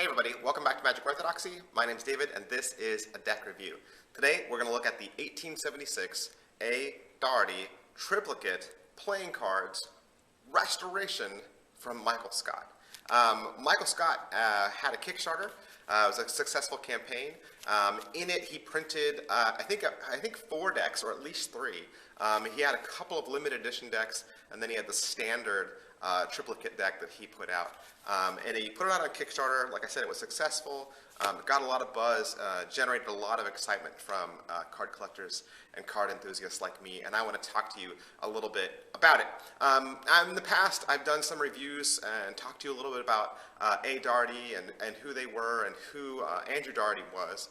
Hey everybody, welcome back to Magic Orthodoxy. My name's David and this is a deck review. Today we're going to look at the 1876 A. Doherty Triplicate Playing Cards Restoration from Michael Scott. Michael Scott had a Kickstarter. It was a successful campaign. In it he printed I think 4 decks, or at least 3. He had a couple of limited edition decks, and then he had the standard triplicate deck that he put out. And he put it out on Kickstarter. Like I said, it was successful, got a lot of buzz, generated a lot of excitement from card collectors and card enthusiasts like me, and I want to talk to you a little bit about it. In the past, I've done some reviews and talked to you a little bit about A. Doherty and who they were and who Andrew Doherty was.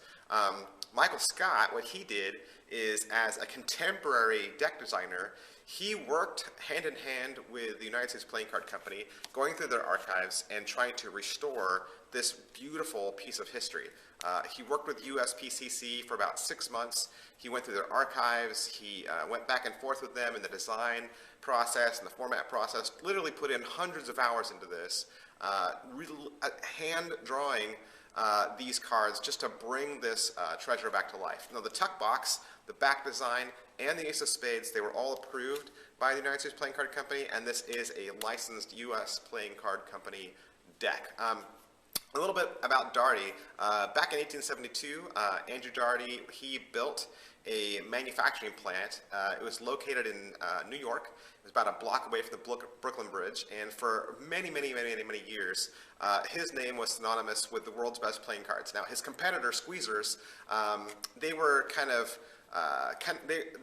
Michael Scott, what he did is, as a contemporary deck designer, he worked hand in hand with the United States Playing Card Company, going through their archives and trying to restore this beautiful piece of history. He worked with USPCC for about 6 months. He went through their archives. He went back and forth with them in the design process and the format process, literally put in hundreds of hours into this, hand drawing these cards just to bring this treasure back to life. Now, the tuck box, the back design, and the Ace of Spades, they were all approved by the United States Playing Card Company, and this is a licensed U.S. Playing Card Company deck. A little bit about Doherty. Back in 1872, Andrew Doherty, he built a manufacturing plant. It was located in New York. It was about a block away from the Brooklyn Bridge, and for many years, his name was synonymous with the world's best playing cards. Now, his competitor, Squeezers, they were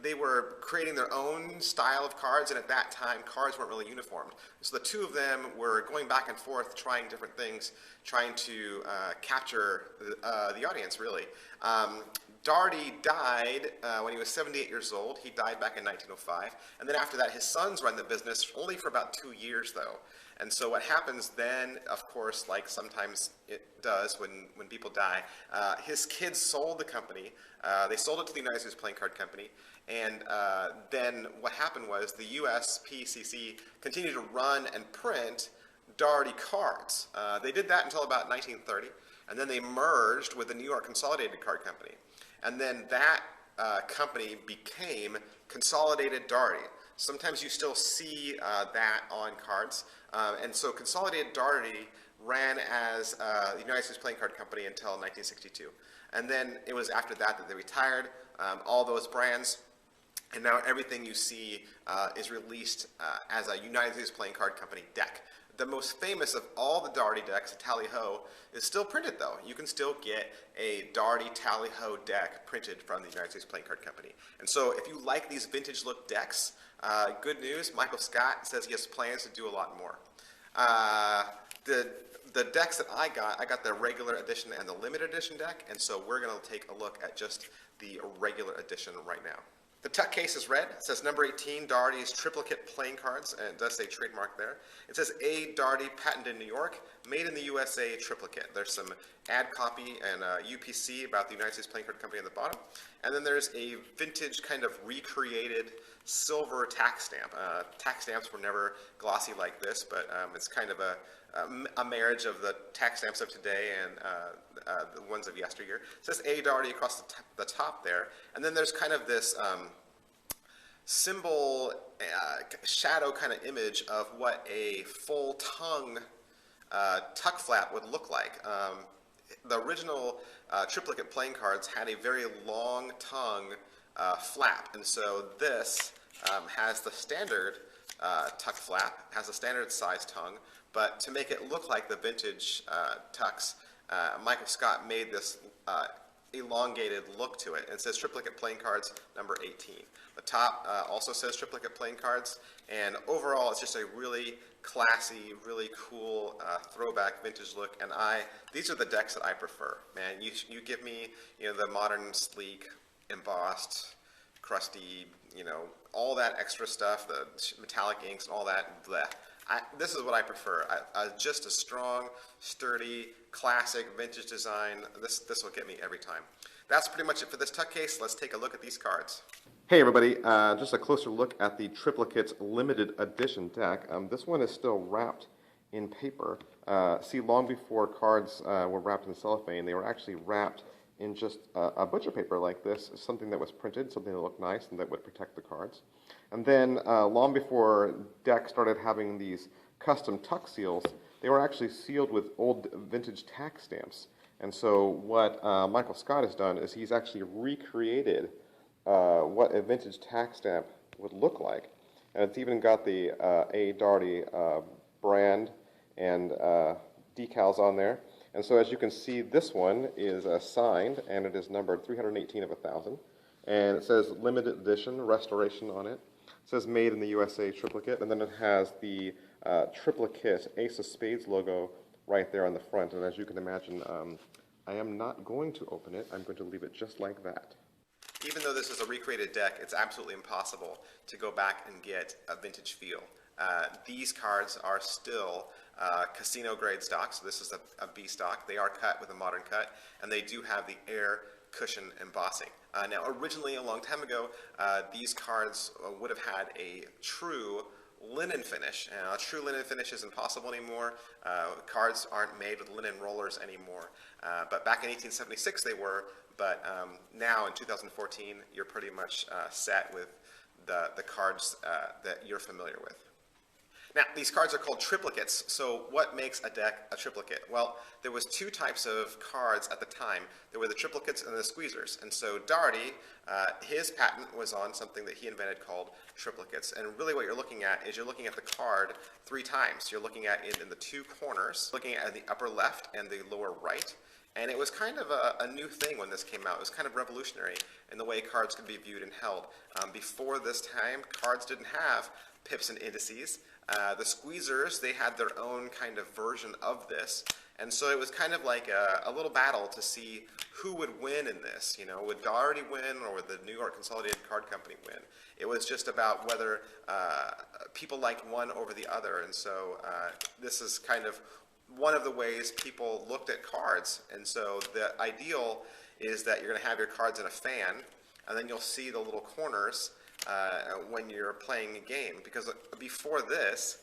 they were creating their own style of cards, and at that time, cards weren't really uniformed. So the two of them were going back and forth, trying different things, trying to capture the audience, really. Doherty died when he was 78 years old. He died back in 1905. And then after that, his sons ran the business, only for about 2 years, though. And so what happens then, of course, like sometimes it does when people die, his kids sold the company. They sold it to the United States Playing Card Company. And then what happened was the USPCC continued to run and print Doherty cards. They did that until about 1930. And then they merged with the New York Consolidated Card Company. And then that company became Consolidated Doherty. Sometimes you still see that on cards. And so Consolidated Doherty ran as the United States Playing Card Company until 1962. And then it was after that that they retired all those brands. And now everything you see is released as a United States Playing Card Company deck. The most famous of all the Doherty decks, Tally-Ho, is still printed, though. You can still get a Doherty Tally-Ho deck printed from the United States Playing Card Company. And so if you like these vintage look decks, good news, Michael Scott says he has plans to do a lot more. The decks that I got the regular edition and the limited edition deck, and so we're going to take a look at just the regular edition right now. The tuck case is red. It says number 18, Doherty's Triplicate Playing Cards, and it does say trademark there. It says A. Doherty, patented in New York, made in the USA, Triplicate. There's some ad copy and UPC about the United States Playing Card Company on the bottom. And then there's a vintage kind of recreated silver tax stamp. Tax stamps were never glossy like this, but it's kind of a marriage of the tax stamps of today and the ones of yesteryear. It says A. Doherty across the top there, and then there's kind of this symbol, shadow kind of image of what a full tongue tuck flap would look like. The original triplicate playing cards had a very long tongue flap, and so this has the standard tuck flap, has a standard size tongue, but to make it look like the vintage tucks, Michael Scott made this elongated look to it. It says Triplicate Playing Cards, number 18. The top also says Triplicate Playing Cards, and overall it's just a really classy, really cool throwback vintage look, and these are the decks that I prefer. Man, you give me, the modern, sleek, embossed, crusty, all that extra stuff, the metallic inks and all that, bleh. This is what I prefer. Just a strong, sturdy, classic, vintage design. This will get me every time. That's pretty much it for this tuck case. Let's take a look at these cards. Hey everybody, just a closer look at the Triplicate limited edition deck. This one is still wrapped in paper. See, long before cards were wrapped in cellophane, they were actually wrapped in just a butcher paper like this, something that was printed, something that looked nice and that would protect the cards. And then long before decks started having these custom tuck seals, they were actually sealed with old vintage tax stamps. And so what Michael Scott has done is he's actually recreated what a vintage tax stamp would look like. And it's even got the A. Daugherty brand and decals on there. And so as you can see, this one is signed, and it is numbered 318 of 1,000. And it says limited edition, restoration on it. It says made in the USA Triplicate, and then it has the Triplicate Ace of Spades logo right there on the front. And as you can imagine, I am not going to open it. I'm going to leave it just like that. Even though this is a recreated deck, it's absolutely impossible to go back and get a vintage feel. These cards are still casino grade stock, so this is a B stock. They are cut with a modern cut, and they do have the air cushion embossing. Now, originally, a long time ago, these cards would have had a true linen finish. A true linen finish isn't possible anymore. Cards aren't made with linen rollers anymore. But back in 1876 they were, but now in 2014 you're pretty much set with the cards that you're familiar with. Now, these cards are called triplicates, so what makes a deck a triplicate? Well, there was two types of cards at the time. There were the triplicates and the squeezers. And so Daugherty, his patent was on something that he invented called triplicates. And really what you're looking at is you're looking at the card three times. You're looking at it in the two corners, looking at the upper left and the lower right. And it was kind of a new thing when this came out. It was kind of revolutionary in the way cards could be viewed and held. Before this time, cards didn't have pips and indices. The squeezers, they had their own kind of version of this. And so it was kind of like a little battle to see who would win in this. You know, would Daugherty win or would the New York Consolidated Card Company win? It was just about whether people liked one over the other. And so this is kind of one of the ways people looked at cards. And so the ideal is that you're going to have your cards in a fan, and then you'll see the little corners when you're playing a game. Because before this,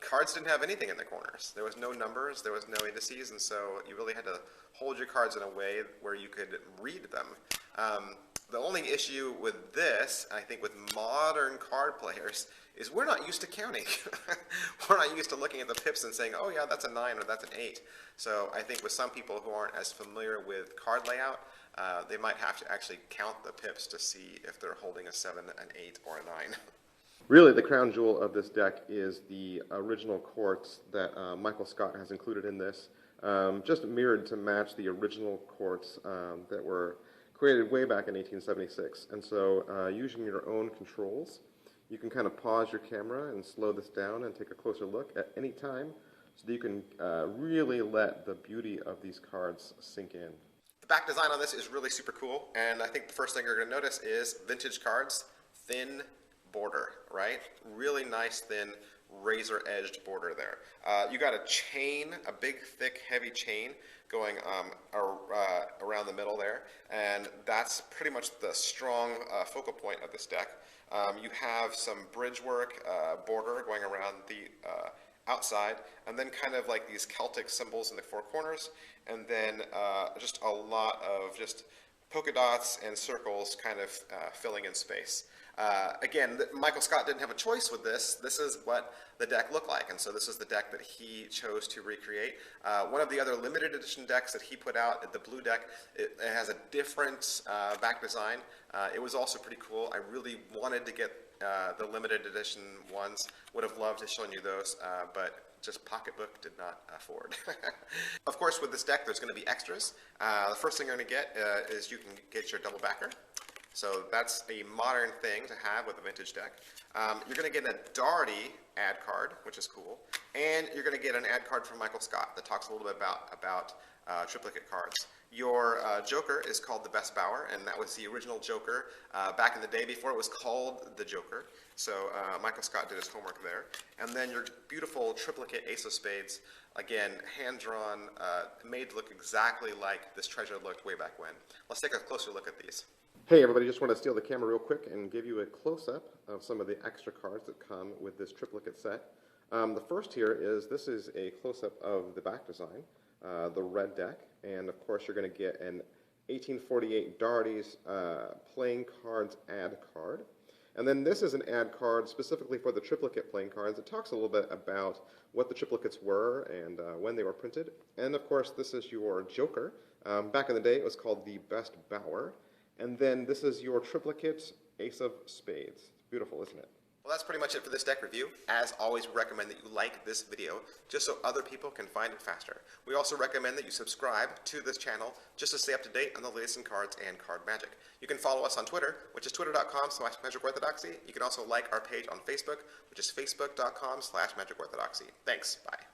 cards didn't have anything in the corners. There was no numbers, there was no indices, and so you really had to hold your cards in a way where you could read them. The only issue with this, I think with modern card players, is we're not used to counting. We're not used to looking at the pips and saying, oh yeah, that's a 9 or that's an 8. So I think with some people who aren't as familiar with card layout, they might have to actually count the pips to see if they're holding a 7, an 8, or a 9. Really, the crown jewel of this deck is the original courts that Michael Scott has included in this, just mirrored to match the original courts that were created way back in 1876. And so using your own controls, you can kind of pause your camera and slow this down and take a closer look at any time so that you can really let the beauty of these cards sink in. The back design on this is really super cool, and I think the first thing you're going to notice is vintage cards, thin border, right? Really nice, thin, razor-edged border there. You got a chain, a big, thick, heavy chain going around the middle there, and that's pretty much the strong focal point of this deck. You have some bridge work, border going around the outside, and then kind of like these Celtic symbols in the four corners, and then just a lot of just polka dots and circles kind of filling in space. Again, Michael Scott didn't have a choice with this. This is what the deck looked like, and so this is the deck that he chose to recreate. One of the other limited edition decks that he put out, the blue deck, it has a different back design. It was also pretty cool. I really wanted to get the limited edition ones. Would have loved to show you those, but just pocketbook did not afford. Of course, with this deck, there's going to be extras. The first thing you're going to get is you can get your double backer. So that's a modern thing to have with a vintage deck. You're going to get a Daugherty ad card, which is cool, and you're going to get an ad card from Michael Scott that talks a little bit about triplicate cards. Your Joker is called the Best Bower, and that was the original Joker back in the day before it was called the Joker. So Michael Scott did his homework there. And then your beautiful triplicate Ace of Spades, again, hand-drawn, made to look exactly like this treasure looked way back when. Let's take a closer look at these. Hey everybody, just want to steal the camera real quick and give you a close-up of some of the extra cards that come with this triplicate set. The first here is, this is a close-up of the back design, the red deck, and of course you're going to get an 1848 Doherty's playing cards ad card. And then this is an ad card specifically for the triplicate playing cards. It talks a little bit about what the triplicates were and when they were printed. And of course, this is your Joker. Back in the day, it was called the Best Bower. And then this is your triplicate Ace of Spades. It's beautiful, isn't it? Well, that's pretty much it for this deck review. As always, we recommend that you like this video just so other people can find it faster. We also recommend that you subscribe to this channel just to stay up to date on the latest in cards and card magic. You can follow us on Twitter, which is twitter.com/magicorthodoxy. You can also like our page on Facebook, which is facebook.com/magicorthodoxy. Thanks. Bye.